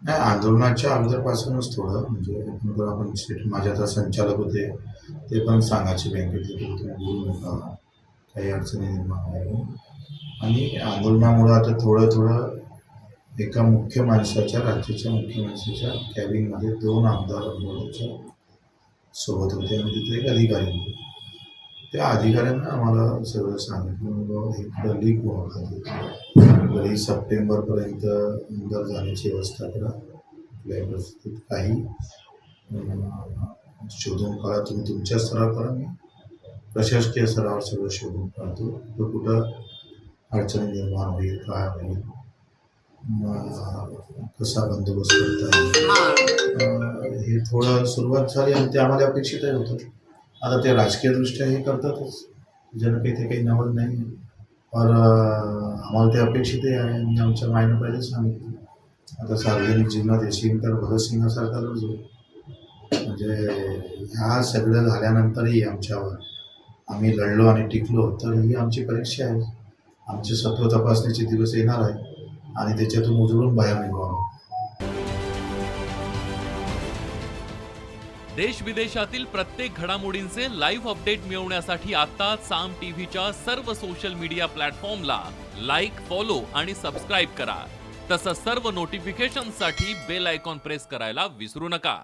नाही, आंदोलनाच्या अगोदरपासूनच थोडं म्हणजे एकंदर आपण माझे आता संचालक होते, ते पण सांगायचे बँकेतले की तुम्ही बोलू नका, काही अडचणी निर्माण आहे. आणि आंदोलनामुळं आता थोडं एका मुख्य माणसाच्या, राज्याच्या मुख्य माणसाच्या कॅबिनमध्ये 2 आमदार त्याच्या सोबत होते आणि तिथे एक अधिकारी होते. त्या अधिकाऱ्यांना आम्हाला सगळं सांगितलं, बाबा इकडं लीक होऊ नका, ही सप्टेंबरपर्यंत आमदार जाण्याची व्यवस्था करा. कुठल्याही परिस्थितीत काही शोधून काढा, तुम्ही तुमच्या स्तरावर करा, मी प्रशासकीय स्तरावर सगळं शोधून काढतो, तर कुठं अडचणी निर्माण होईल, काय होईल, कसा बंदोबस्त करता येईल, हे थोडं सुरुवात झाली आणि ते आम्हाला अपेक्षितही होतं. आता ते राजकीयदृष्ट्या हे करतातच, ज्यानं काही ते काही नवल नाही, पर आम्हाला ते अपेक्षितही आहे आणि आमच्या मायनं पहिले सांगितलं. आता सार्वजनिक जीवनात येशील तर भगतसिंगासारखा लढतो. म्हणजे ह्या सगळं झाल्यानंतरही आमच्यावर आम्ही लढलो आणि टिकलो, तर ही आमची परीक्षा आहे. आमचे सत्व तपासणीचे दिवस येणार आहे आणि त्याच्यातून उजळून बाहेर निघू आम्ही. देश विदेशातील प्रत्येक घडामोडींचे लाईव्ह अपडेट मिळवण्यासाठी आता साम टीव्हीच्या सर्व सोशल मीडिया प्लॅटफॉर्मला लाईक, फॉलो आणि सबस्क्राईब करा. तसंच सर्व नोटिफिकेशनसाठी बेल आयकॉन प्रेस करायला विसरू नका.